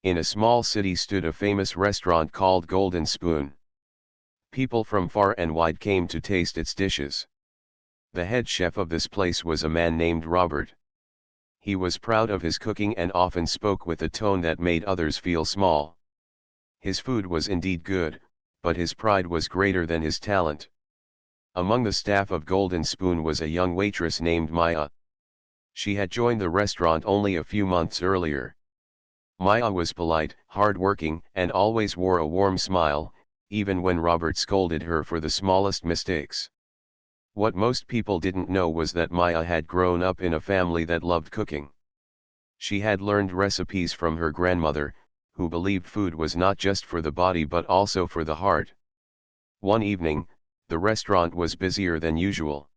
In a small city stood a famous restaurant called Golden Spoon. People from far and wide came to taste its dishes. The head chef of this place was a man named Robert. He was proud of his cooking and often spoke with a tone that made others feel small. His food was indeed good, but his pride was greater than his talent. Among the staff of Golden Spoon was a young waitress named Maya. She had joined the restaurant only a few months earlier. Maya was polite, hard-working, and always wore a warm smile, even when Robert scolded her for the smallest mistakes. What most people didn't know was that Maya had grown up in a family that loved cooking. She had learned recipes from her grandmother, who believed food was not just for the body but also for the heart. One evening, the restaurant was busier than usual.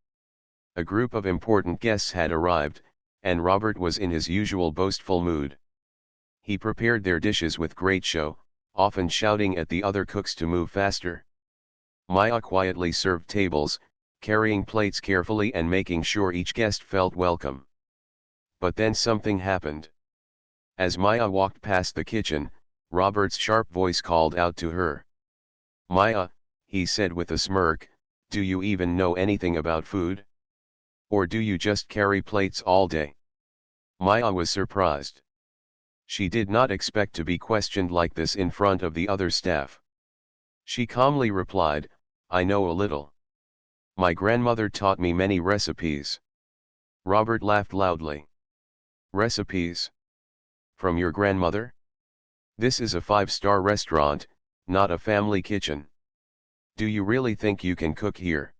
A group of important guests had arrived, and Robert was in his usual boastful mood. He prepared their dishes with great show, often shouting at the other cooks to move faster. Maya quietly served tables, carrying plates carefully and making sure each guest felt welcome. But then something happened. As Maya walked past the kitchen, Robert's sharp voice called out to her. "Maya," he said with a smirk, "do you even know anything about food? Or do you just carry plates all day?" Maya was surprised. She did not expect to be questioned like this in front of the other staff. She calmly replied, "I know a little. My grandmother taught me many recipes." Robert laughed loudly. "Recipes? From your grandmother? This is a 5-star restaurant, not a family kitchen. Do you really think you can cook here?"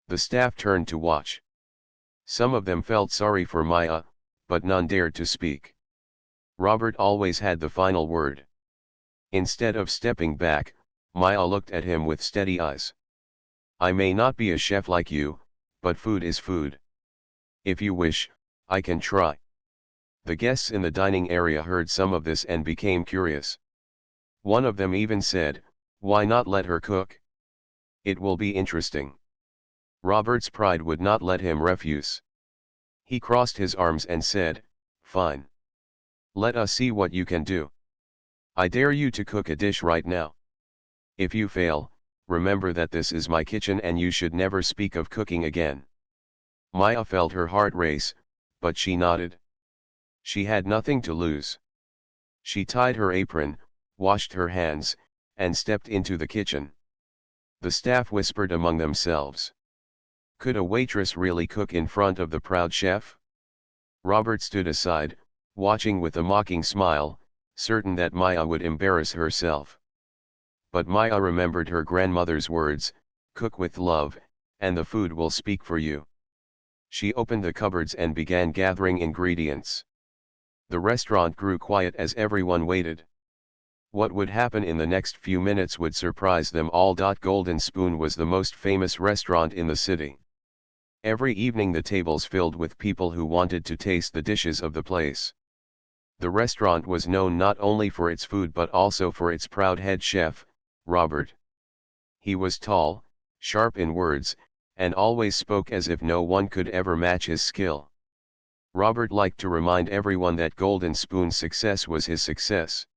The staff turned to watch. Some of them felt sorry for Maya, but none dared to speak. Robert always had the final word. Instead of stepping back, Maya looked at him with steady eyes. "I may not be a chef like you, but food is food. If you wish, I can try." The guests in the dining area heard some of this and became curious. One of them even said, "Why not let her cook? It will be interesting." Robert's pride would not let him refuse. He crossed his arms and said, "Fine. Let us see what you can do. I dare you to cook a dish right now. If you fail, remember that this is my kitchen and you should never speak of cooking again." Maya felt her heart race, but she nodded. She had nothing to lose. She tied her apron, washed her hands, and stepped into the kitchen. The staff whispered among themselves. Could a waitress really cook in front of the proud chef? Robert stood aside, watching with a mocking smile, certain that Maya would embarrass herself. But Maya remembered her grandmother's words, "Cook with love, and the food will speak for you." She opened the cupboards and began gathering ingredients. The restaurant grew quiet as everyone waited. What would happen in the next few minutes would surprise them all. Golden Spoon was the most famous restaurant in the city. Every evening the tables filled with people who wanted to taste the dishes of the place. The restaurant was known not only for its food but also for its proud head chef, Robert. He was tall, sharp in words, and always spoke as if no one could ever match his skill. Robert liked to remind everyone that Golden Spoon's success was his success.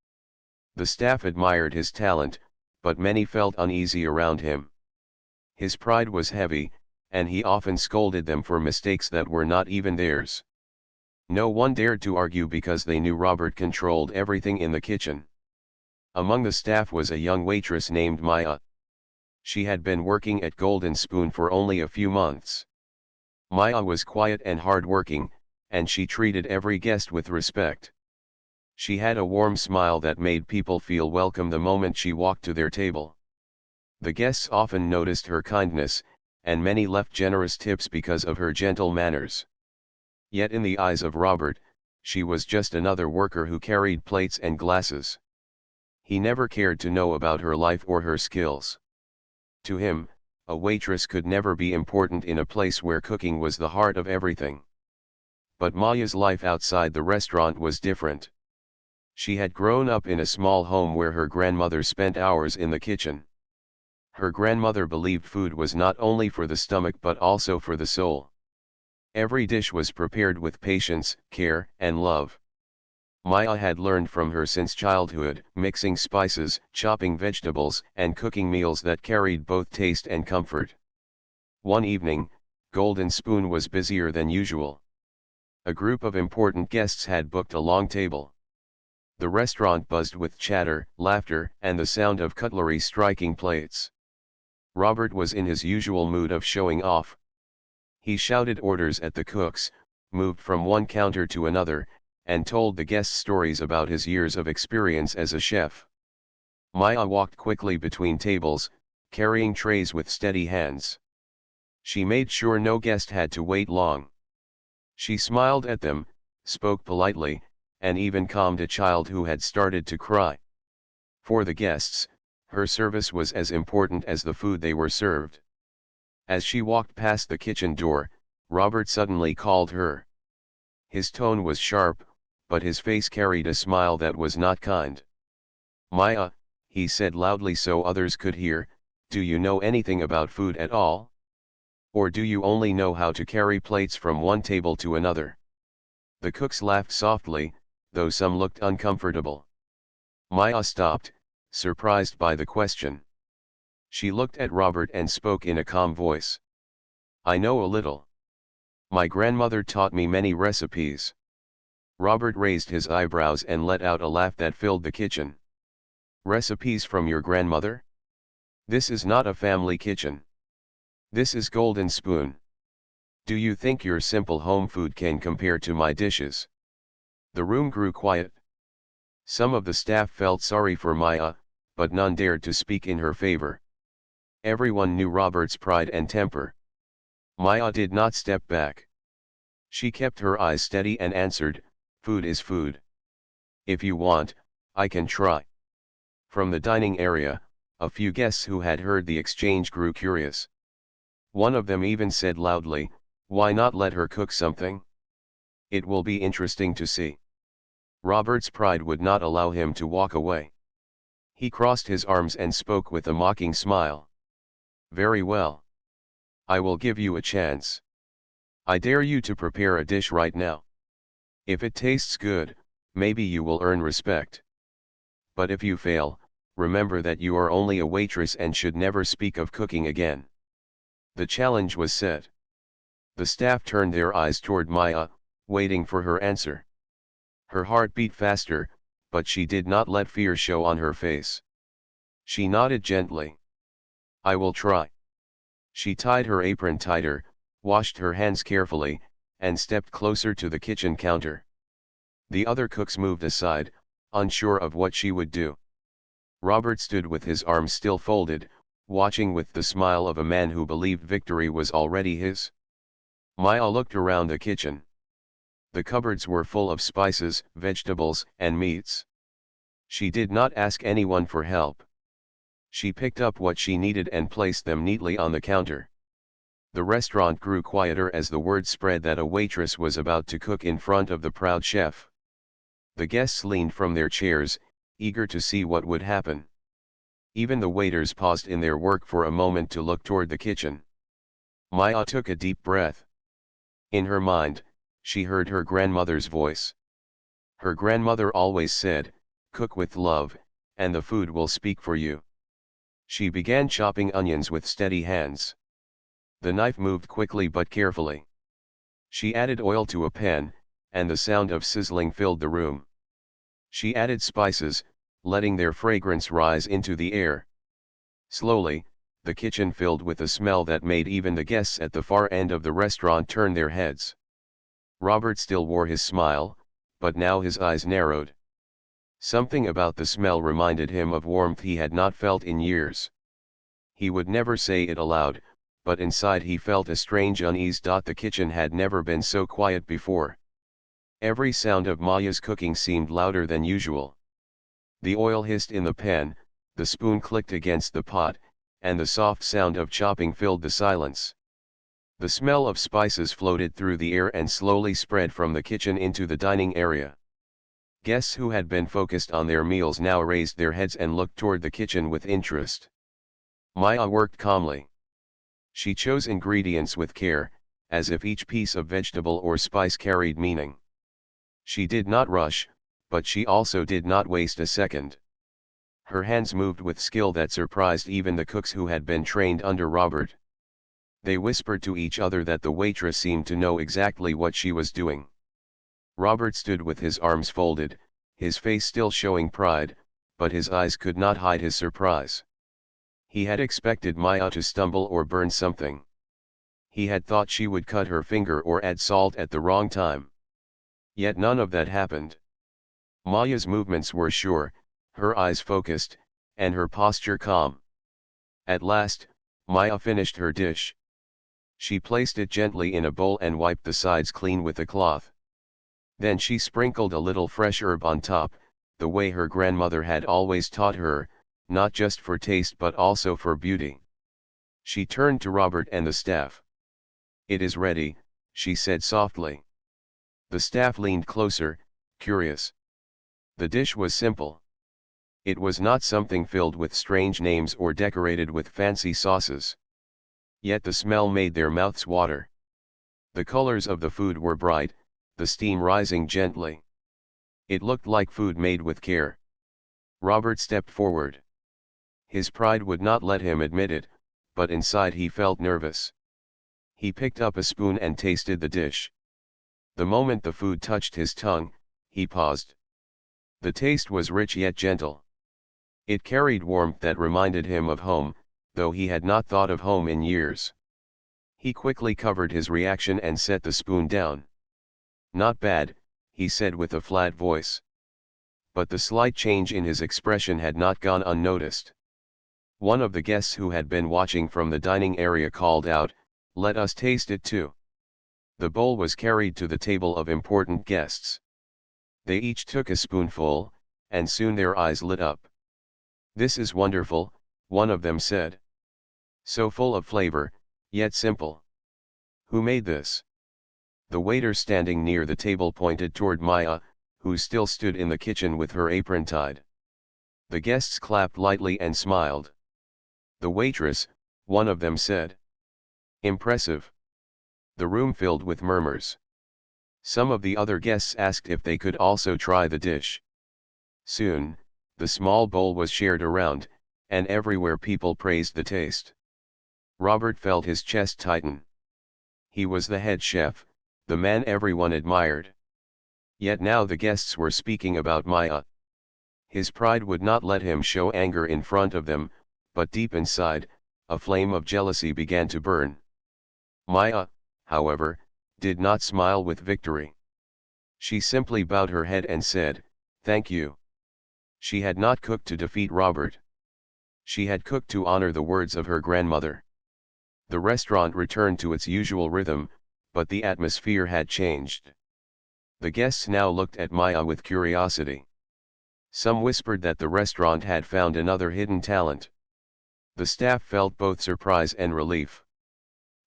The staff admired his talent, but many felt uneasy around him. His pride was heavy, and he often scolded them for mistakes that were not even theirs. No one dared to argue because they knew Robert controlled everything in the kitchen. Among the staff was a young waitress named Maya. She had been working at Golden Spoon for only a few months. Maya was quiet and hard-working, and she treated every guest with respect. She had a warm smile that made people feel welcome the moment she walked to their table. The guests often noticed her kindness, and many left generous tips because of her gentle manners. Yet in the eyes of Robert, she was just another worker who carried plates and glasses. He never cared to know about her life or her skills. To him, a waitress could never be important in a place where cooking was the heart of everything. But Maya's life outside the restaurant was different. She had grown up in a small home where her grandmother spent hours in the kitchen. Her grandmother believed food was not only for the stomach but also for the soul. Every dish was prepared with patience, care, and love. Maya had learned from her since childhood, mixing spices, chopping vegetables, and cooking meals that carried both taste and comfort. One evening, Golden Spoon was busier than usual. A group of important guests had booked a long table. The restaurant buzzed with chatter, laughter, and the sound of cutlery striking plates. Robert was in his usual mood of showing off. He shouted orders at the cooks, moved from one counter to another, and told the guests stories about his years of experience as a chef. Maya walked quickly between tables, carrying trays with steady hands. She made sure no guest had to wait long. She smiled at them, spoke politely, and even calmed a child who had started to cry. For the guests, her service was as important as the food they were served. As she walked past the kitchen door, Robert suddenly called her. His tone was sharp, but his face carried a smile that was not kind. "Maya," he said loudly so others could hear, "do you know anything about food at all? Or do you only know how to carry plates from one table to another?" The cooks laughed softly, though some looked uncomfortable. Maya stopped, surprised by the question. She looked at Robert and spoke in a calm voice. "I know a little. My grandmother taught me many recipes." Robert raised his eyebrows and let out a laugh that filled the kitchen. "Recipes from your grandmother? This is not a family kitchen. This is Golden Spoon. Do you think your simple home food can compare to my dishes?" The room grew quiet. Some of the staff felt sorry for Maya, but none dared to speak in her favor. Everyone knew Robert's pride and temper. Maya did not step back. She kept her eyes steady and answered, "Food is food. If you want, I can try." From the dining area, a few guests who had heard the exchange grew curious. One of them even said loudly, "Why not let her cook something? It will be interesting to see." Robert's pride would not allow him to walk away. He crossed his arms and spoke with a mocking smile. "Very well. I will give you a chance. I dare you to prepare a dish right now. If it tastes good, maybe you will earn respect. But if you fail, remember that you are only a waitress and should never speak of cooking again." The challenge was set. The staff turned their eyes toward Maya, waiting for her answer. Her heart beat faster, but she did not let fear show on her face. She nodded gently. "I will try." She tied her apron tighter, washed her hands carefully, and stepped closer to the kitchen counter. The other cooks moved aside, unsure of what she would do. Robert stood with his arms still folded, watching with the smile of a man who believed victory was already his. Maya looked around the kitchen. The cupboards were full of spices, vegetables, and meats. She did not ask anyone for help. She picked up what she needed and placed them neatly on the counter. The restaurant grew quieter as the word spread that a waitress was about to cook in front of the proud chef. The guests leaned from their chairs, eager to see what would happen. Even the waiters paused in their work for a moment to look toward the kitchen. Maya took a deep breath. In her mind, she heard her grandmother's voice. Her grandmother always said, "Cook with love, and the food will speak for you." She began chopping onions with steady hands. The knife moved quickly but carefully. She added oil to a pan, and the sound of sizzling filled the room. She added spices, letting their fragrance rise into the air. Slowly, the kitchen filled with a smell that made even the guests at the far end of the restaurant turn their heads. Robert still wore his smile, but now his eyes narrowed. Something about the smell reminded him of warmth he had not felt in years. He would never say it aloud, but inside he felt a strange unease. The kitchen had never been so quiet before. Every sound of Maya's cooking seemed louder than usual. The oil hissed in the pan, the spoon clicked against the pot, and the soft sound of chopping filled the silence. The smell of spices floated through the air and slowly spread from the kitchen into the dining area. Guests who had been focused on their meals now raised their heads and looked toward the kitchen with interest. Maya worked calmly. She chose ingredients with care, as if each piece of vegetable or spice carried meaning. She did not rush, but she also did not waste a second. Her hands moved with skill that surprised even the cooks who had been trained under Robert. They whispered to each other that the waitress seemed to know exactly what she was doing. Robert stood with his arms folded, his face still showing pride, but his eyes could not hide his surprise. He had expected Maya to stumble or burn something. He had thought she would cut her finger or add salt at the wrong time. Yet none of that happened. Maya's movements were sure, her eyes focused, and her posture calm. At last, Maya finished her dish. She placed it gently in a bowl and wiped the sides clean with a cloth. Then she sprinkled a little fresh herb on top, the way her grandmother had always taught her, not just for taste but also for beauty. She turned to Robert and the staff. "It is ready," she said softly. The staff leaned closer, curious. The dish was simple. It was not something filled with strange names or decorated with fancy sauces. Yet the smell made their mouths water. The colors of the food were bright, the steam rising gently. It looked like food made with care. Robert stepped forward. His pride would not let him admit it, but inside he felt nervous. He picked up a spoon and tasted the dish. The moment the food touched his tongue, he paused. The taste was rich yet gentle. It carried warmth that reminded him of home, though he had not thought of home in years. He quickly covered his reaction and set the spoon down. "Not bad," he said with a flat voice. But the slight change in his expression had not gone unnoticed. One of the guests who had been watching from the dining area called out, "Let us taste it too." The bowl was carried to the table of important guests. They each took a spoonful, and soon their eyes lit up. "This is wonderful," one of them said. "So full of flavor, yet simple. Who made this?" The waiter standing near the table pointed toward Maya, who still stood in the kitchen with her apron tied. The guests clapped lightly and smiled. "The waitress," one of them said. "Impressive." The room filled with murmurs. Some of the other guests asked if they could also try the dish. Soon, the small bowl was shared around, and everywhere people praised the taste. Robert felt his chest tighten. He was the head chef, the man everyone admired. Yet now the guests were speaking about Maya. His pride would not let him show anger in front of them, but deep inside, a flame of jealousy began to burn. Maya, however, did not smile with victory. She simply bowed her head and said, "Thank you." She had not cooked to defeat Robert. She had cooked to honor the words of her grandmother. The restaurant returned to its usual rhythm, but the atmosphere had changed. The guests now looked at Maya with curiosity. Some whispered that the restaurant had found another hidden talent. The staff felt both surprise and relief.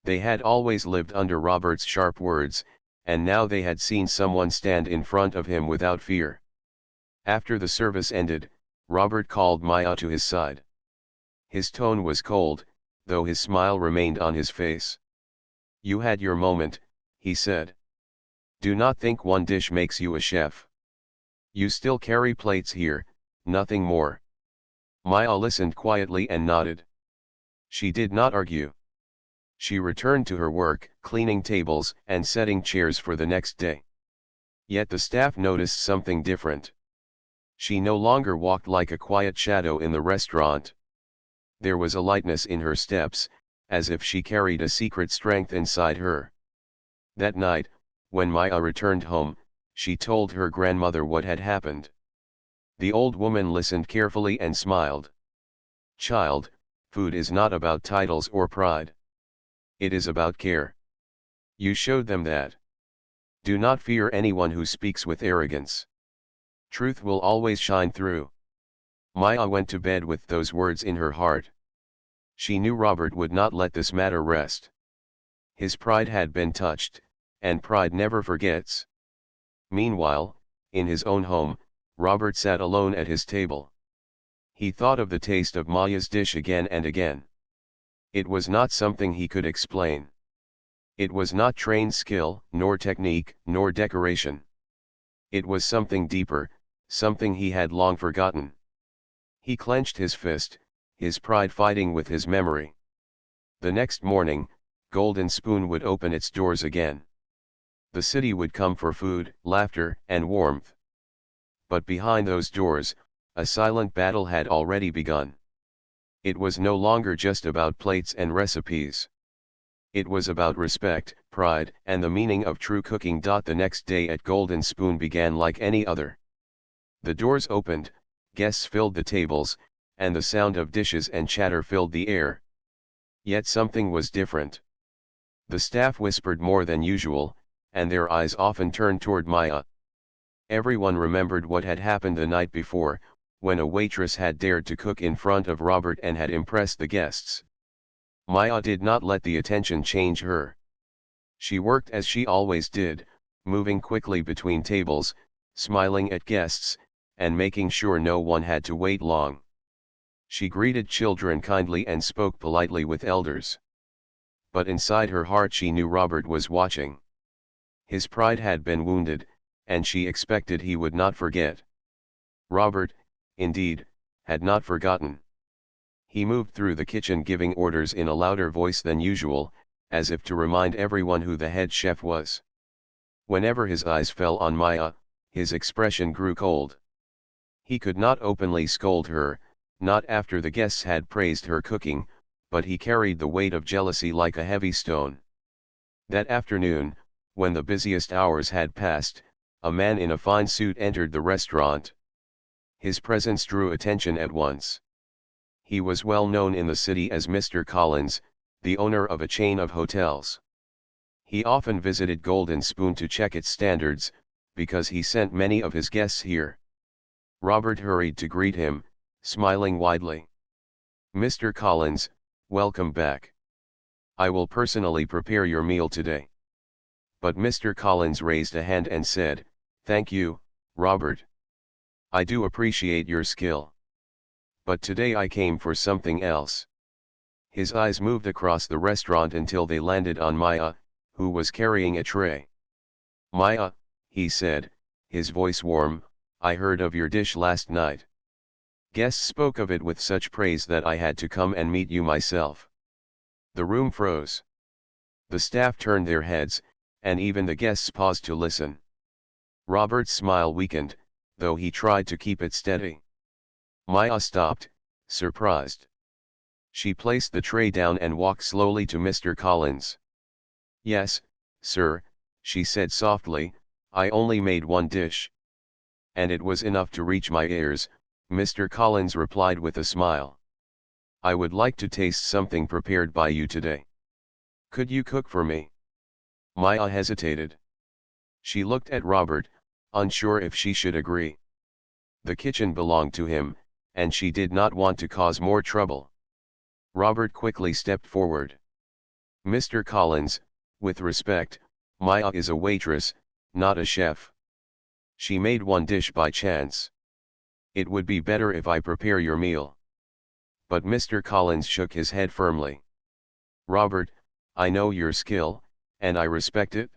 They had always lived under Robert's sharp words, and now they had seen someone stand in front of him without fear. After the service ended, Robert called Maya to his side. His tone was cold, though his smile remained on his face. "You had your moment," he said. "Do not think one dish makes you a chef. You still carry plates here, nothing more." Maya listened quietly and nodded. She did not argue. She returned to her work, cleaning tables and setting chairs for the next day. Yet the staff noticed something different. She no longer walked like a quiet shadow in the restaurant. There was a lightness in her steps, as if she carried a secret strength inside her. That night, when Maya returned home, she told her grandmother what had happened. The old woman listened carefully and smiled. "Child, food is not about titles or pride. It is about care. You showed them that. Do not fear anyone who speaks with arrogance. Truth will always shine through." Maya went to bed with those words in her heart. She knew Robert would not let this matter rest. His pride had been touched, and pride never forgets. Meanwhile, in his own home, Robert sat alone at his table. He thought of the taste of Maya's dish again and again. It was not something he could explain. It was not trained skill, nor technique, nor decoration. It was something deeper, something he had long forgotten. He clenched his fist, his pride fighting with his memory. The next morning, Golden Spoon would open its doors again. The city would come for food, laughter, and warmth. But behind those doors, a silent battle had already begun. It was no longer just about plates and recipes. It was about respect, pride, and the meaning of true cooking. The next day at Golden Spoon began like any other. The doors opened, guests filled the tables, and the sound of dishes and chatter filled the air. Yet something was different. The staff whispered more than usual, and their eyes often turned toward Maya. Everyone remembered what had happened the night before, when a waitress had dared to cook in front of Robert and had impressed the guests. Maya did not let the attention change her. She worked as she always did, moving quickly between tables, smiling at guests, and making sure no one had to wait long. She greeted children kindly and spoke politely with elders. But inside her heart she knew Robert was watching. His pride had been wounded, and she expected he would not forget. Robert, indeed, had not forgotten. He moved through the kitchen giving orders in a louder voice than usual, as if to remind everyone who the head chef was. Whenever his eyes fell on Maya, his expression grew cold. He could not openly scold her, not after the guests had praised her cooking, but he carried the weight of jealousy like a heavy stone. That afternoon, when the busiest hours had passed, a man in a fine suit entered the restaurant. His presence drew attention at once. He was well known in the city as Mr. Collins, the owner of a chain of hotels. He often visited Golden Spoon to check its standards, because he sent many of his guests here. Robert hurried to greet him, smiling widely. "Mr. Collins, welcome back. I will personally prepare your meal today." But Mr. Collins raised a hand and said, "Thank you, Robert. I do appreciate your skill. But today I came for something else." His eyes moved across the restaurant until they landed on Maya, who was carrying a tray. "Maya," he said, his voice warm, "I heard of your dish last night. Guests spoke of it with such praise that I had to come and meet you myself." The room froze. The staff turned their heads, and even the guests paused to listen. Robert's smile weakened, though he tried to keep it steady. Maya stopped, surprised. She placed the tray down and walked slowly to Mr. Collins. "Yes, sir," she said softly, "I only made one dish." "And it was enough to reach my ears," Mr. Collins replied with a smile. "I would like to taste something prepared by you today. Could you cook for me?" Maya hesitated. She looked at Robert, unsure if she should agree. The kitchen belonged to him, and she did not want to cause more trouble. Robert quickly stepped forward. "Mr. Collins, with respect, Maya is a waitress, not a chef. She made one dish by chance. It would be better if I prepare your meal." But Mr. Collins shook his head firmly. "Robert, I know your skill, and I respect it.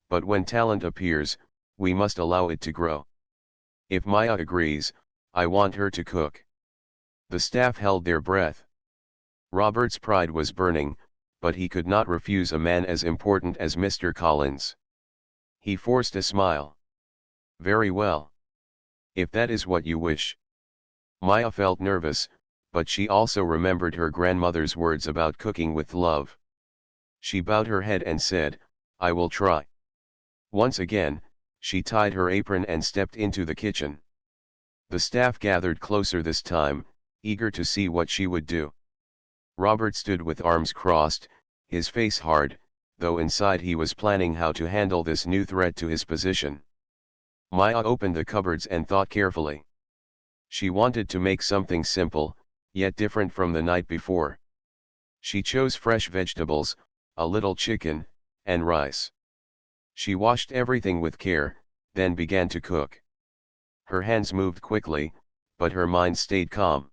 But when talent appears, we must allow it to grow. If Maya agrees, I want her to cook." The staff held their breath. Robert's pride was burning, but he could not refuse a man as important as Mr. Collins. He forced a smile. "Very well. If that is what you wish." Maya felt nervous, but she also remembered her grandmother's words about cooking with love. She bowed her head and said, "I will try." Once again, she tied her apron and stepped into the kitchen. The staff gathered closer this time, eager to see what she would do. Robert stood with arms crossed, his face hard, though inside he was planning how to handle this new threat to his position. Maya opened the cupboards and thought carefully. She wanted to make something simple, yet different from the night before. She chose fresh vegetables, a little chicken, and rice. She washed everything with care, then began to cook. Her hands moved quickly, but her mind stayed calm.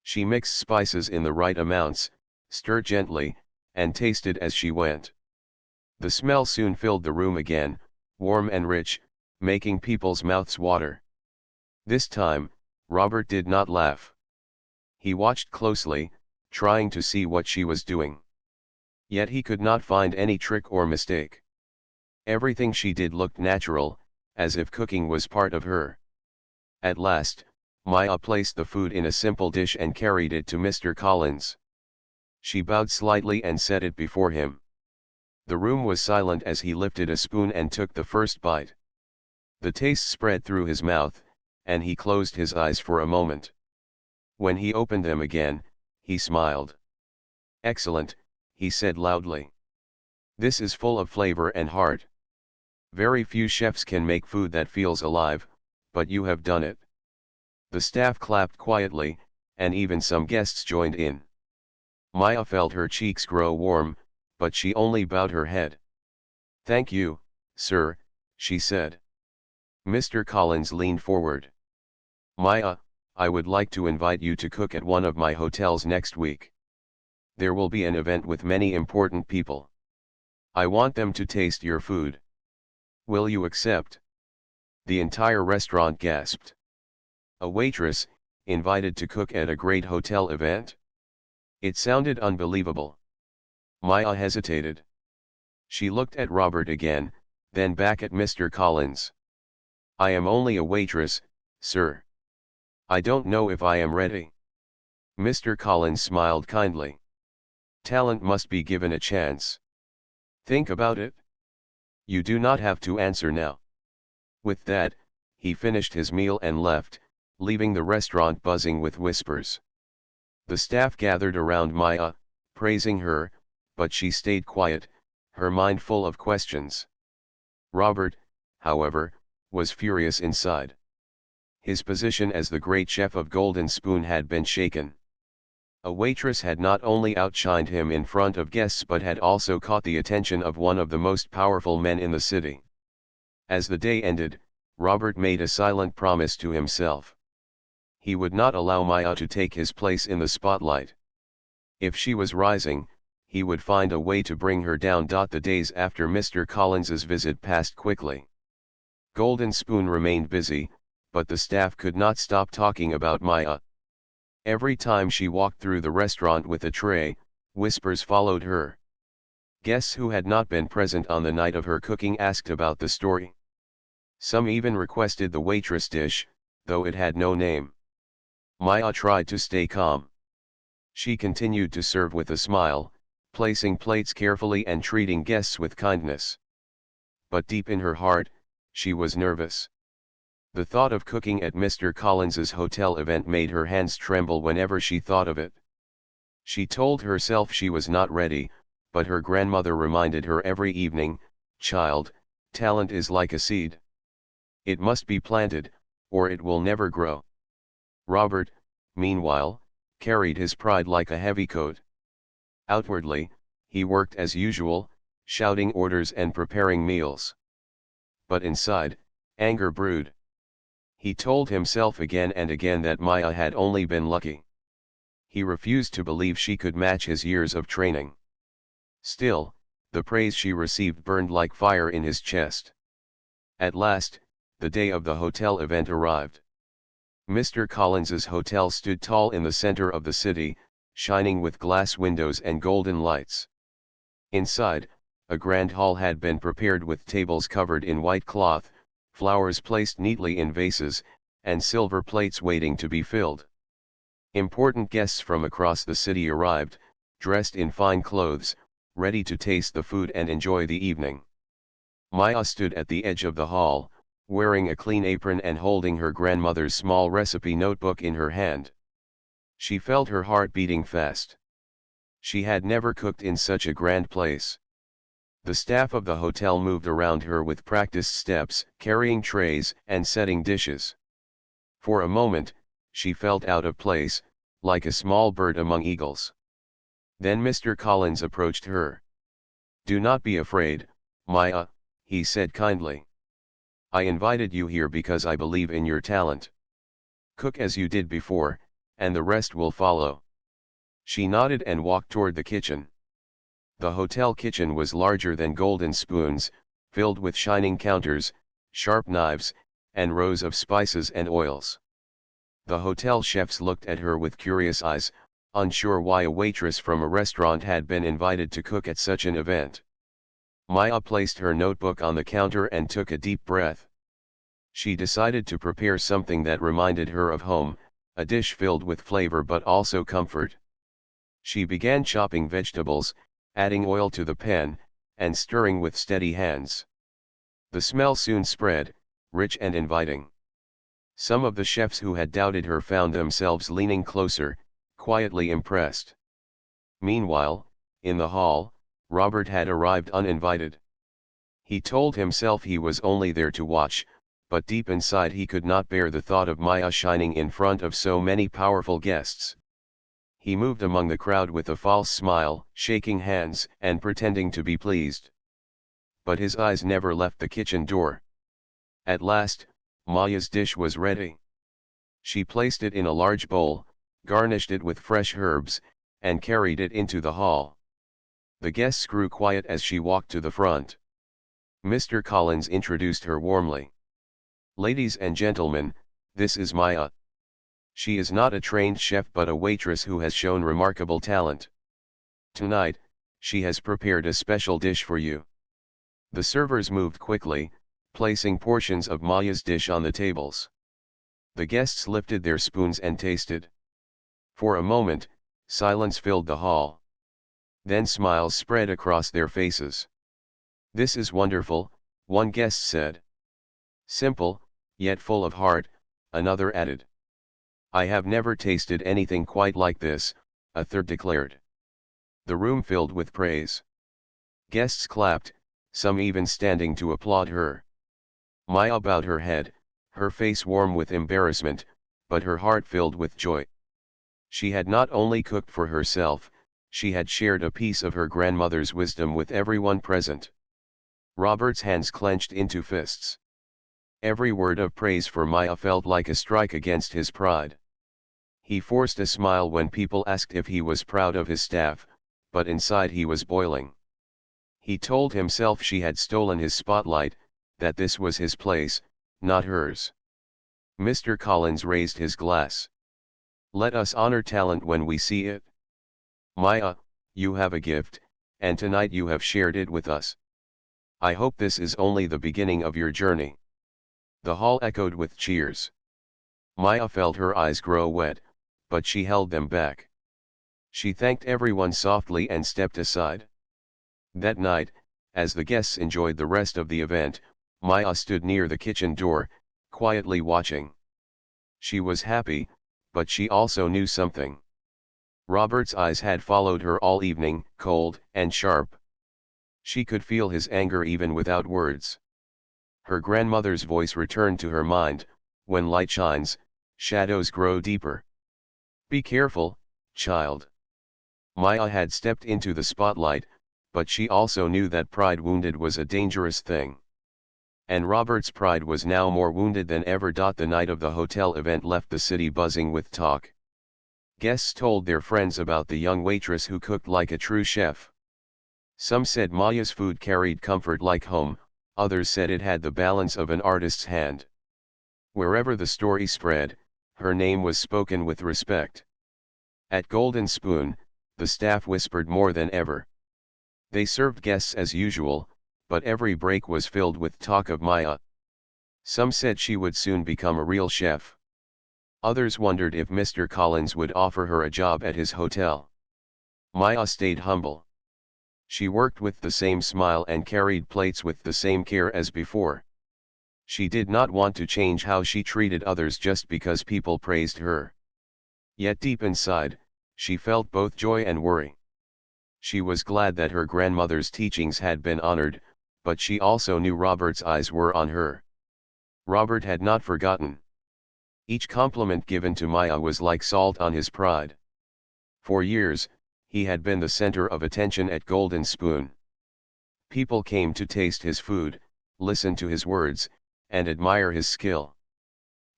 She mixed spices in the right amounts, stirred gently, and tasted as she went. The smell soon filled the room again, warm and rich, making people's mouths water. This time, Robert did not laugh. He watched closely, trying to see what she was doing. Yet he could not find any trick or mistake. Everything she did looked natural, as if cooking was part of her. At last, Maya placed the food in a simple dish and carried it to Mr. Collins. She bowed slightly and set it before him. The room was silent as he lifted a spoon and took the first bite. The taste spread through his mouth, and he closed his eyes for a moment. When he opened them again, he smiled. "Excellent," he said loudly. "This is full of flavor and heart. Very few chefs can make food that feels alive, but you have done it." The staff clapped quietly, and even some guests joined in. Maya felt her cheeks grow warm, but she only bowed her head. "Thank you, sir," she said. Mr. Collins leaned forward. "Maya, I would like to invite you to cook at one of my hotels next week. There will be an event with many important people. I want them to taste your food. Will you accept?" The entire restaurant gasped. A waitress, invited to cook at a great hotel event? It sounded unbelievable. Maya hesitated. She looked at Robert again, then back at Mr. Collins. "I am only a waitress, sir. I don't know if I am ready." Mr. Collins smiled kindly. "Talent must be given a chance. Think about it. You do not have to answer now." With that, he finished his meal and left, leaving the restaurant buzzing with whispers. The staff gathered around Maya, praising her, but she stayed quiet, her mind full of questions. Robert, however, was furious inside. His position as the great chef of Golden Spoon had been shaken. A waitress had not only outshined him in front of guests but had also caught the attention of one of the most powerful men in the city. As the day ended, Robert made a silent promise to himself. He would not allow Maya to take his place in the spotlight. If she was rising, he would find a way to bring her down. The days after Mr. Collins's visit passed quickly. Golden Spoon remained busy, but the staff could not stop talking about Maya. Every time she walked through the restaurant with a tray, whispers followed her. Guests who had not been present on the night of her cooking asked about the story. Some even requested the waitress dish, though it had no name. Maya tried to stay calm. She continued to serve with a smile, placing plates carefully and treating guests with kindness. But deep in her heart, she was nervous. The thought of cooking at Mr. Collins's hotel event made her hands tremble whenever she thought of it. She told herself she was not ready, but her grandmother reminded her every evening, "Child, talent is like a seed. It must be planted, or it will never grow." Robert, meanwhile, carried his pride like a heavy coat. Outwardly, he worked as usual, shouting orders and preparing meals. But inside, anger brewed. He told himself again and again that Maya had only been lucky. He refused to believe she could match his years of training. Still, the praise she received burned like fire in his chest. At last, the day of the hotel event arrived. Mr. Collins's hotel stood tall in the center of the city, shining with glass windows and golden lights. Inside, a grand hall had been prepared with tables covered in white cloth, flowers placed neatly in vases, and silver plates waiting to be filled. Important guests from across the city arrived, dressed in fine clothes, ready to taste the food and enjoy the evening. Maya stood at the edge of the hall, wearing a clean apron and holding her grandmother's small recipe notebook in her hand. She felt her heart beating fast. She had never cooked in such a grand place. The staff of the hotel moved around her with practiced steps, carrying trays and setting dishes. For a moment, she felt out of place, like a small bird among eagles. Then Mr. Collins approached her. "Do not be afraid, Maya," he said kindly. "I invited you here because I believe in your talent. Cook as you did before, and the rest will follow." She nodded and walked toward the kitchen. The hotel kitchen was larger than Golden Spoon's, filled with shining counters, sharp knives, and rows of spices and oils. The hotel chefs looked at her with curious eyes, unsure why a waitress from a restaurant had been invited to cook at such an event. Maya placed her notebook on the counter and took a deep breath. She decided to prepare something that reminded her of home, a dish filled with flavor but also comfort. She began chopping vegetables, adding oil to the pan, and stirring with steady hands. The smell soon spread, rich and inviting. Some of the chefs who had doubted her found themselves leaning closer, quietly impressed. Meanwhile, in the hall, Robert had arrived uninvited. He told himself he was only there to watch, but deep inside he could not bear the thought of Maya shining in front of so many powerful guests. He moved among the crowd with a false smile, shaking hands and pretending to be pleased. But his eyes never left the kitchen door. At last, Maya's dish was ready. She placed it in a large bowl, garnished it with fresh herbs, and carried it into the hall. The guests grew quiet as she walked to the front. Mr. Collins introduced her warmly. "Ladies and gentlemen, this is Maya. She is not a trained chef but a waitress who has shown remarkable talent. Tonight, she has prepared a special dish for you." The servers moved quickly, placing portions of Maya's dish on the tables. The guests lifted their spoons and tasted. For a moment, silence filled the hall. Then smiles spread across their faces. "This is wonderful," one guest said. "Simple, yet full of heart," another added. "I have never tasted anything quite like this," a third declared. The room filled with praise. Guests clapped, some even standing to applaud her. Maya bowed her head, her face warm with embarrassment, but her heart filled with joy. She had not only cooked for herself, she had shared a piece of her grandmother's wisdom with everyone present. Robert's hands clenched into fists. Every word of praise for Maya felt like a strike against his pride. He forced a smile when people asked if he was proud of his staff, but inside he was boiling. He told himself she had stolen his spotlight, that this was his place, not hers. Mr. Collins raised his glass. "Let us honor talent when we see it. Maya, you have a gift, and tonight you have shared it with us. I hope this is only the beginning of your journey." The hall echoed with cheers. Maya felt her eyes grow wet, but she held them back. She thanked everyone softly and stepped aside. That night, as the guests enjoyed the rest of the event, Maya stood near the kitchen door, quietly watching. She was happy, but she also knew something. Robert's eyes had followed her all evening, cold and sharp. She could feel his anger even without words. Her grandmother's voice returned to her mind, "When light shines, shadows grow deeper. Be careful, child." Maya had stepped into the spotlight, but she also knew that pride wounded was a dangerous thing. And Robert's pride was now more wounded than ever. The night of the hotel event left the city buzzing with talk. Guests told their friends about the young waitress who cooked like a true chef. Some said Maya's food carried comfort like home, others said it had the balance of an artist's hand. Wherever the story spread, her name was spoken with respect. At Golden Spoon, the staff whispered more than ever. They served guests as usual, but every break was filled with talk of Maya. Some said she would soon become a real chef. Others wondered if Mr. Collins would offer her a job at his hotel. Maya stayed humble. She worked with the same smile and carried plates with the same care as before. She did not want to change how she treated others just because people praised her. Yet deep inside, she felt both joy and worry. She was glad that her grandmother's teachings had been honored, but she also knew Robert's eyes were on her. Robert had not forgotten. Each compliment given to Maya was like salt on his pride. For years, he had been the center of attention at Golden Spoon. People came to taste his food, listen to his words, and admire his skill.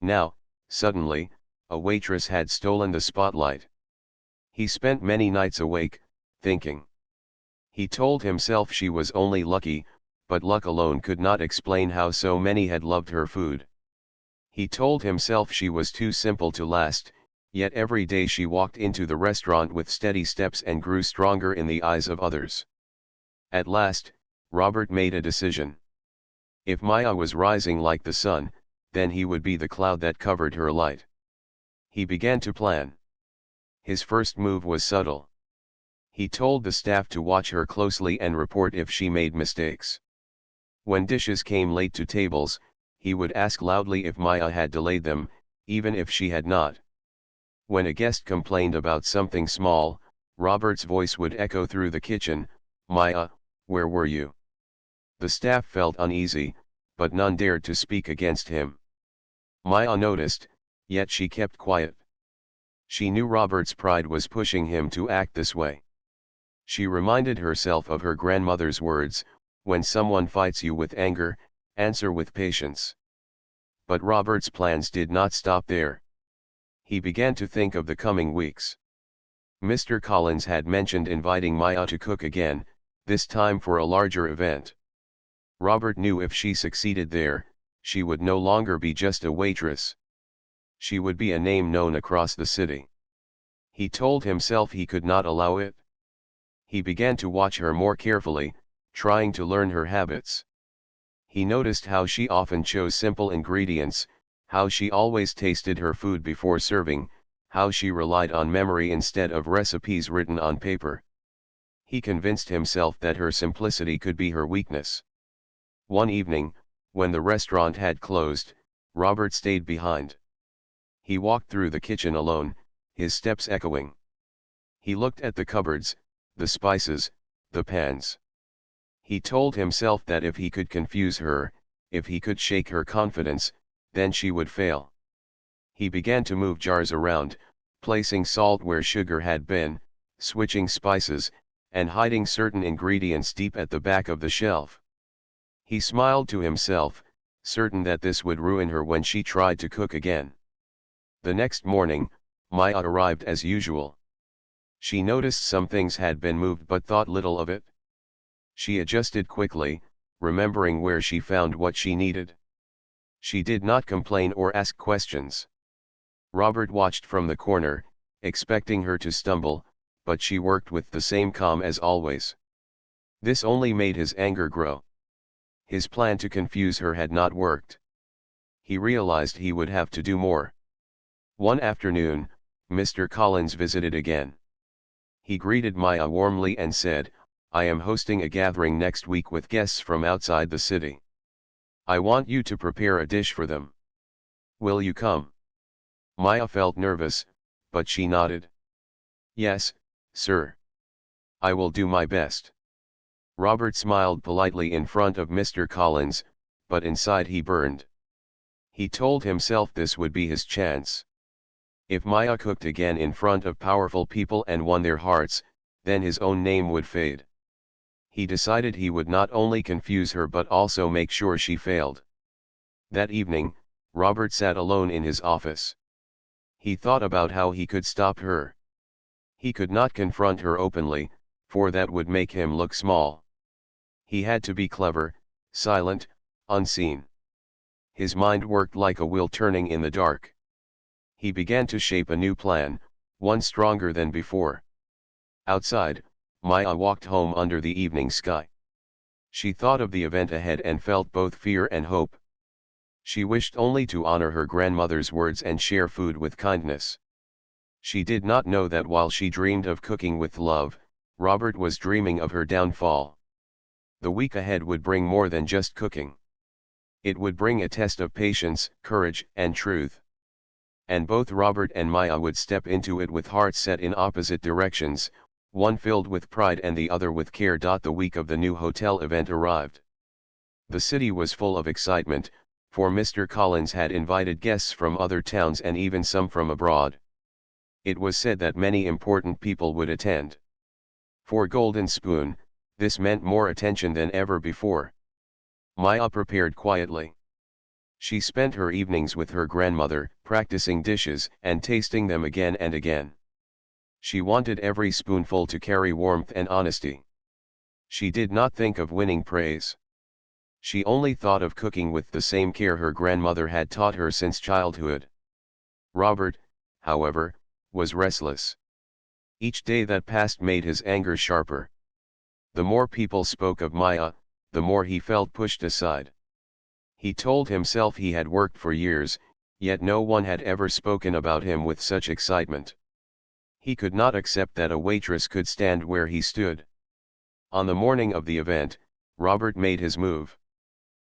Now, suddenly, a waitress had stolen the spotlight. He spent many nights awake, thinking. He told himself she was only lucky, but luck alone could not explain how so many had loved her food. He told himself she was too simple to last, yet every day she walked into the restaurant with steady steps and grew stronger in the eyes of others. At last, Robert made a decision. If Maya was rising like the sun, then he would be the cloud that covered her light. He began to plan. His first move was subtle. He told the staff to watch her closely and report if she made mistakes. When dishes came late to tables, he would ask loudly if Maya had delayed them, even if she had not. When a guest complained about something small, Robert's voice would echo through the kitchen, "Maya, where were you?" The staff felt uneasy, but none dared to speak against him. Maya noticed, yet she kept quiet. She knew Robert's pride was pushing him to act this way. She reminded herself of her grandmother's words, "When someone fights you with anger, answer with patience." But Robert's plans did not stop there. He began to think of the coming weeks. Mr. Collins had mentioned inviting Maya to cook again, this time for a larger event. Robert knew if she succeeded there, she would no longer be just a waitress. She would be a name known across the city. He told himself he could not allow it. He began to watch her more carefully, trying to learn her habits. He noticed how she often chose simple ingredients, how she always tasted her food before serving, how she relied on memory instead of recipes written on paper. He convinced himself that her simplicity could be her weakness. One evening, when the restaurant had closed, Robert stayed behind. He walked through the kitchen alone, his steps echoing. He looked at the cupboards, the spices, the pans. He told himself that if he could confuse her, if he could shake her confidence, then she would fail. He began to move jars around, placing salt where sugar had been, switching spices, and hiding certain ingredients deep at the back of the shelf. He smiled to himself, certain that this would ruin her when she tried to cook again. The next morning, Maya arrived as usual. She noticed some things had been moved but thought little of it. She adjusted quickly, remembering where she found what she needed. She did not complain or ask questions. Robert watched from the corner, expecting her to stumble, but she worked with the same calm as always. This only made his anger grow. His plan to confuse her had not worked. He realized he would have to do more. One afternoon, Mr. Collins visited again. He greeted Maya warmly and said, "I am hosting a gathering next week with guests from outside the city. I want you to prepare a dish for them. Will you come?" Maya felt nervous, but she nodded. "Yes, sir. I will do my best." Robert smiled politely in front of Mr. Collins, but inside he burned. He told himself this would be his chance. If Maya cooked again in front of powerful people and won their hearts, then his own name would fade. He decided he would not only confuse her but also make sure she failed. That evening, Robert sat alone in his office. He thought about how he could stop her. He could not confront her openly, for that would make him look small. He had to be clever, silent, unseen. His mind worked like a wheel turning in the dark. He began to shape a new plan, one stronger than before. Outside, Maya walked home under the evening sky. She thought of the event ahead and felt both fear and hope. She wished only to honor her grandmother's words and share food with kindness. She did not know that while she dreamed of cooking with love, Robert was dreaming of her downfall. The week ahead would bring more than just cooking. It would bring a test of patience, courage, and truth. And both Robert and Maya would step into it with hearts set in opposite directions, one filled with pride and the other with care. The week of the new hotel event arrived. The city was full of excitement, for Mr. Collins had invited guests from other towns and even some from abroad. It was said that many important people would attend. For Golden Spoon, this meant more attention than ever before. Maya prepared quietly. She spent her evenings with her grandmother, practicing dishes and tasting them again and again. She wanted every spoonful to carry warmth and honesty. She did not think of winning praise. She only thought of cooking with the same care her grandmother had taught her since childhood. Robert, however, was restless. Each day that passed made his anger sharper. The more people spoke of Maya, the more he felt pushed aside. He told himself he had worked for years, yet no one had ever spoken about him with such excitement. He could not accept that a waitress could stand where he stood. On the morning of the event, Robert made his move.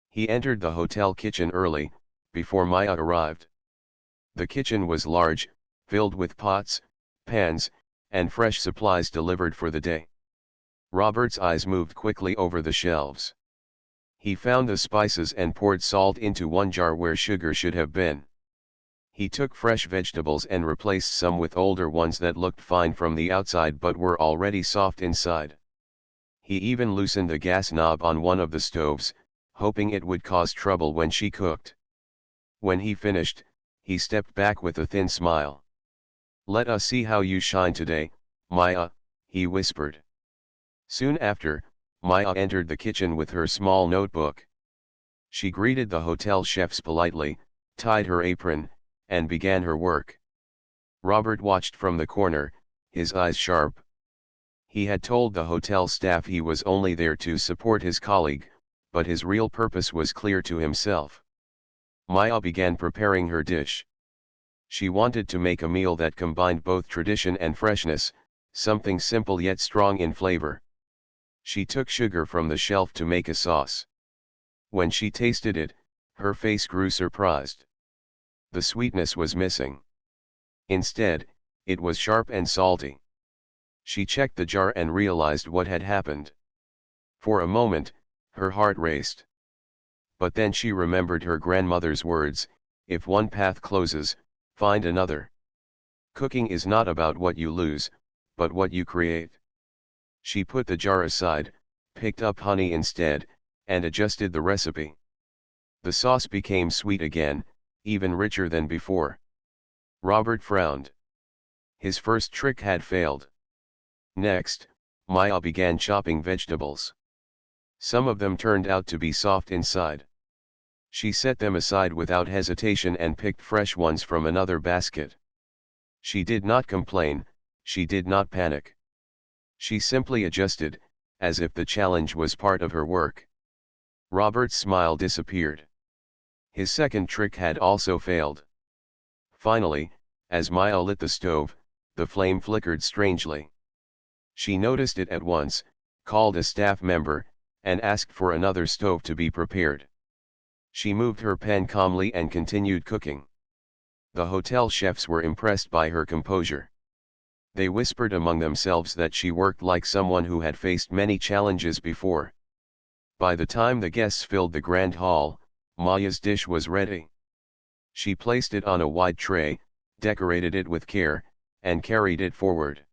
He entered the hotel kitchen early, before Maya arrived. The kitchen was large, filled with pots, pans, and fresh supplies delivered for the day. Robert's eyes moved quickly over the shelves. He found the spices and poured salt into one jar where sugar should have been. He took fresh vegetables and replaced some with older ones that looked fine from the outside but were already soft inside. He even loosened the gas knob on one of the stoves, hoping it would cause trouble when she cooked. When he finished, he stepped back with a thin smile. "Let us see how you shine today, Maya," he whispered. Soon after, Maya entered the kitchen with her small notebook. She greeted the hotel chefs politely, tied her apron, and began her work. Robert watched from the corner, his eyes sharp. He had told the hotel staff he was only there to support his colleague, but his real purpose was clear to himself. Maya began preparing her dish. She wanted to make a meal that combined both tradition and freshness, something simple yet strong in flavor. She took sugar from the shelf to make a sauce. When she tasted it, her face grew surprised. The sweetness was missing. Instead, it was sharp and salty. She checked the jar and realized what had happened. For a moment, her heart raced. But then she remembered her grandmother's words, "If one path closes, find another." Cooking is not about what you lose, but what you create. She put the jar aside, picked up honey instead, and adjusted the recipe. The sauce became sweet again, even richer than before. Robert frowned. His first trick had failed. Next, Maya began chopping vegetables. Some of them turned out to be soft inside. She set them aside without hesitation and picked fresh ones from another basket. She did not complain, she did not panic. She simply adjusted, as if the challenge was part of her work. Robert's smile disappeared. His second trick had also failed. Finally, as Maya lit the stove, the flame flickered strangely. She noticed it at once, called a staff member, and asked for another stove to be prepared. She moved her pan calmly and continued cooking. The hotel chefs were impressed by her composure. They whispered among themselves that she worked like someone who had faced many challenges before. By the time the guests filled the grand hall, Maya's dish was ready. She placed it on a wide tray, decorated it with care, and carried it forward.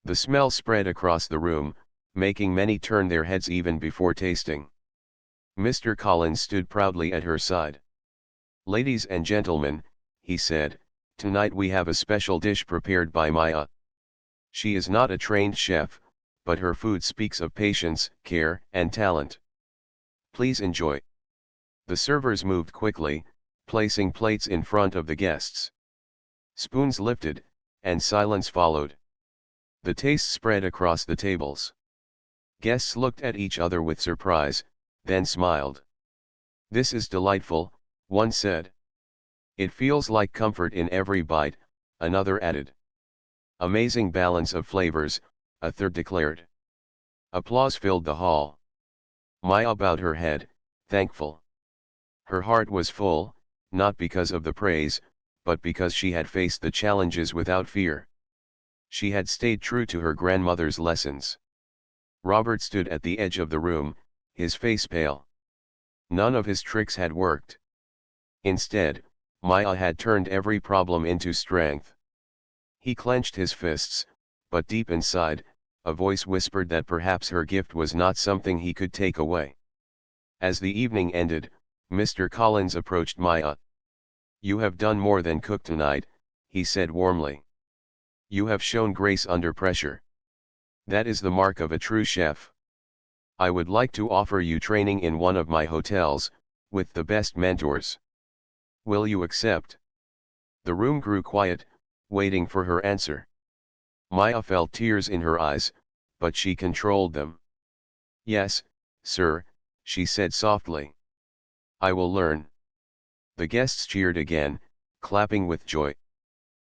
The smell spread across the room, making many turn their heads even before tasting. Mr. Collins stood proudly at her side. "Ladies and gentlemen," he said, "tonight we have a special dish prepared by Maya. She is not a trained chef, but her food speaks of patience, care, and talent. Please enjoy." The servers moved quickly, placing plates in front of the guests. Spoons lifted, and silence followed. The taste spread across the tables. Guests looked at each other with surprise, then smiled. "This is delightful," one said. "It feels like comfort in every bite," another added. "Amazing balance of flavors," a third declared. Applause filled the hall. Maya bowed her head, thankful. Her heart was full, not because of the praise, but because she had faced the challenges without fear. She had stayed true to her grandmother's lessons. Robert stood at the edge of the room, his face pale. None of his tricks had worked. Instead, Maya had turned every problem into strength. He clenched his fists, but deep inside, a voice whispered that perhaps her gift was not something he could take away. As the evening ended, Mr. Collins approached Maya. "You have done more than cook tonight," he said warmly. "You have shown grace under pressure. That is the mark of a true chef." I would like to offer you training in one of my hotels, with the best mentors. Will you accept? The room grew quiet, waiting for her answer. Maya felt tears in her eyes, but she controlled them. Yes, sir, she said softly. I will learn. The guests cheered again, clapping with joy.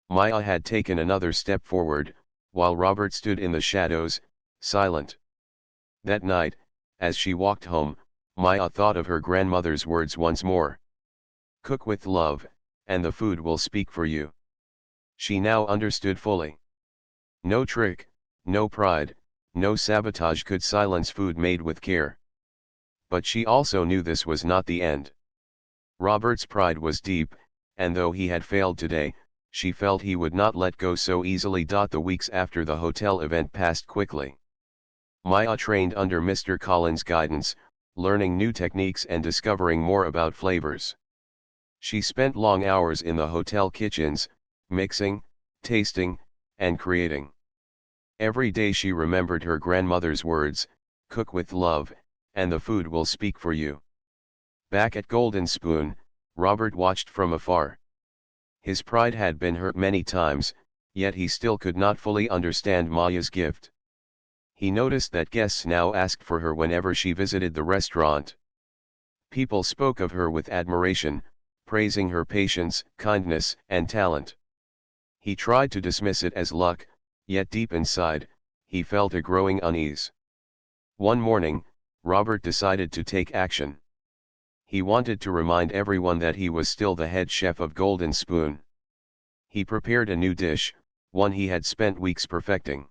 Maya had taken another step forward, while Robert stood in the shadows, silent. That night, as she walked home, Maya thought of her grandmother's words once more. Cook with love, and the food will speak for you. She now understood fully. No trick, no pride, no sabotage could silence food made with care. But she also knew this was not the end. Robert's pride was deep, and though he had failed today, she felt he would not let go so easily. The weeks after the hotel event passed quickly. Maya trained under Mr. Collins' guidance, learning new techniques and discovering more about flavors. She spent long hours in the hotel kitchens, mixing, tasting, and creating. Every day she remembered her grandmother's words, cook with love, and the food will speak for you. Back at Golden Spoon, Robert watched from afar. His pride had been hurt many times, yet he still could not fully understand Maya's gift. He noticed that guests now asked for her whenever she visited the restaurant. People spoke of her with admiration, praising her patience, kindness, and talent. He tried to dismiss it as luck, yet deep inside, he felt a growing unease. One morning, Robert decided to take action. He wanted to remind everyone that he was still the head chef of Golden Spoon. He prepared a new dish, one he had spent weeks perfecting.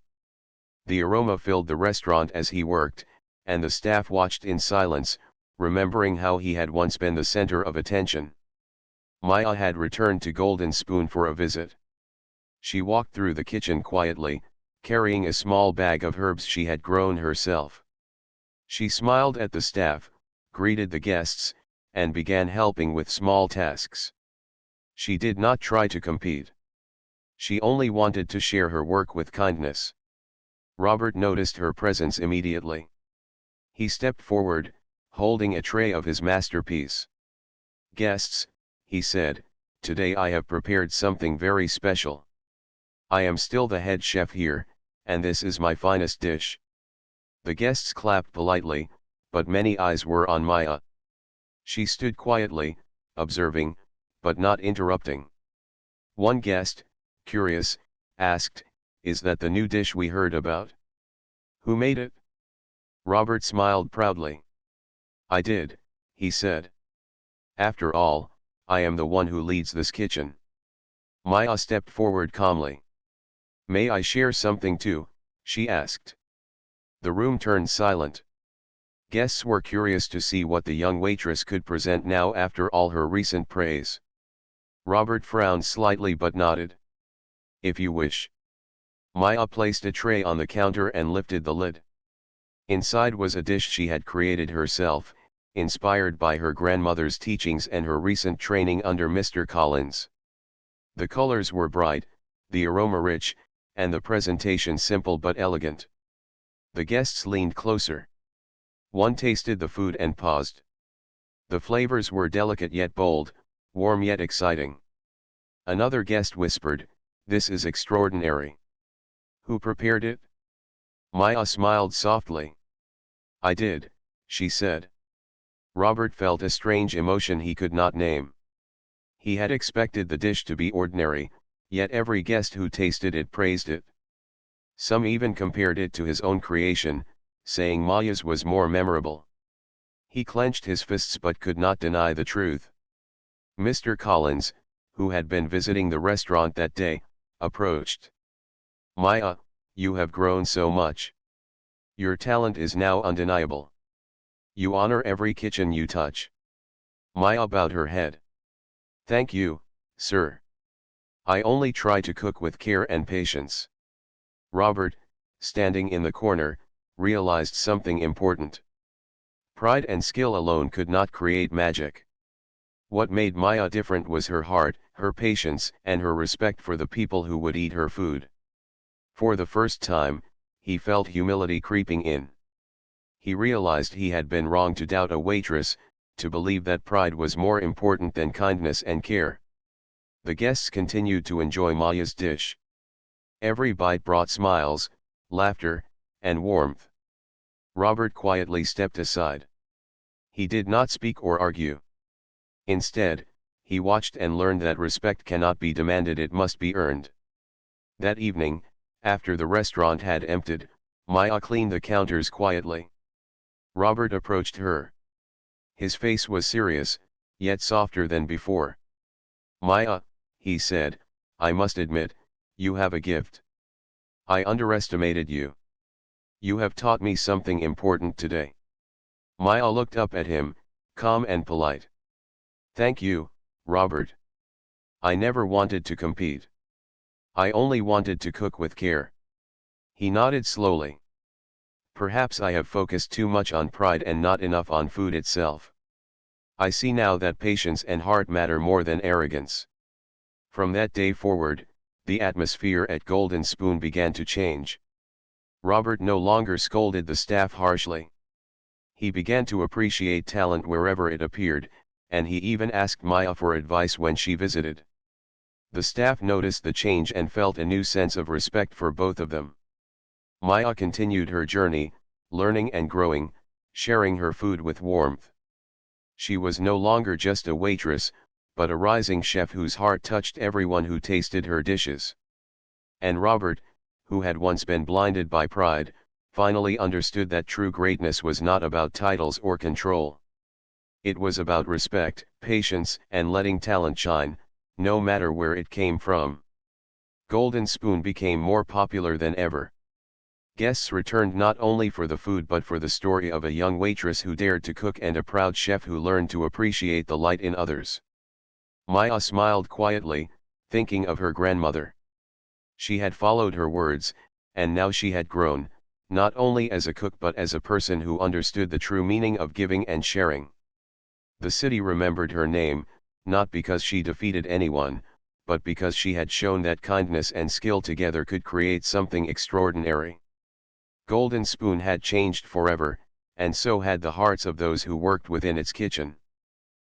The aroma filled the restaurant as he worked, and the staff watched in silence, remembering how he had once been the center of attention. Maya had returned to Golden Spoon for a visit. She walked through the kitchen quietly, carrying a small bag of herbs she had grown herself. She smiled at the staff, greeted the guests, and began helping with small tasks. She did not try to compete. She only wanted to share her work with kindness. Robert noticed her presence immediately. He stepped forward, holding a tray of his masterpiece. Guests, he said, today I have prepared something very special. I am still the head chef here, and this is my finest dish. The guests clapped politely, but many eyes were on Maya. She stood quietly, observing, but not interrupting. One guest, curious, asked, "Is that the new dish we heard about? Who made it?" Robert smiled proudly. "I did," he said. "After all, I am the one who leads this kitchen." Maya stepped forward calmly. "May I share something too?" she asked. The room turned silent. Guests were curious to see what the young waitress could present now after all her recent praise. Robert frowned slightly but nodded. "If you wish." Maya placed a tray on the counter and lifted the lid. Inside was a dish she had created herself, inspired by her grandmother's teachings and her recent training under Mr. Collins. The colors were bright, the aroma rich, and the presentation simple but elegant. The guests leaned closer. One tasted the food and paused. The flavors were delicate yet bold, warm yet exciting. Another guest whispered, "This is extraordinary. Who prepared it?" Maya smiled softly. "I did," she said. Robert felt a strange emotion he could not name. He had expected the dish to be ordinary, yet every guest who tasted it praised it. Some even compared it to his own creation, saying Maya's was more memorable. He clenched his fists but could not deny the truth. Mr. Collins, who had been visiting the restaurant that day, approached. "Maya, you have grown so much. Your talent is now undeniable. You honor every kitchen you touch." Maya bowed her head. "Thank you, sir. I only try to cook with care and patience." Robert, standing in the corner, realized something important. Pride and skill alone could not create magic. What made Maya different was her heart, her patience, and her respect for the people who would eat her food. For the first time, he felt humility creeping in. He realized he had been wrong to doubt a waitress, to believe that pride was more important than kindness and care. The guests continued to enjoy Maya's dish. Every bite brought smiles, laughter, and warmth. Robert quietly stepped aside. He did not speak or argue. Instead, he watched and learned that respect cannot be demanded, it must be earned. That evening, after the restaurant had emptied, Maya cleaned the counters quietly. Robert approached her. His face was serious, yet softer than before. "Maya," he said, "I must admit, you have a gift. I underestimated you. You have taught me something important today." Maya looked up at him, calm and polite. "Thank you, Robert. I never wanted to compete. I only wanted to cook with care." He nodded slowly. "Perhaps I have focused too much on pride and not enough on food itself. I see now that patience and heart matter more than arrogance." From that day forward, the atmosphere at Golden Spoon began to change. Robert no longer scolded the staff harshly. He began to appreciate talent wherever it appeared, and he even asked Maya for advice when she visited. The staff noticed the change and felt a new sense of respect for both of them. Maya continued her journey, learning and growing, sharing her food with warmth. She was no longer just a waitress, but a rising chef whose heart touched everyone who tasted her dishes. And Robert, who had once been blinded by pride, finally understood that true greatness was not about titles or control. It was about respect, patience, and letting talent shine, no matter where it came from. Golden Spoon became more popular than ever. Guests returned not only for the food but for the story of a young waitress who dared to cook and a proud chef who learned to appreciate the light in others. Maya smiled quietly, thinking of her grandmother. She had followed her words, and now she had grown, not only as a cook but as a person who understood the true meaning of giving and sharing. The city remembered her name, not because she defeated anyone, but because she had shown that kindness and skill together could create something extraordinary. Golden Spoon had changed forever, and so had the hearts of those who worked within its kitchen.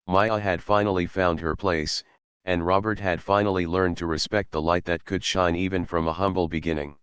Maya had finally found her place, and Robert had finally learned to respect the light that could shine even from a humble beginning.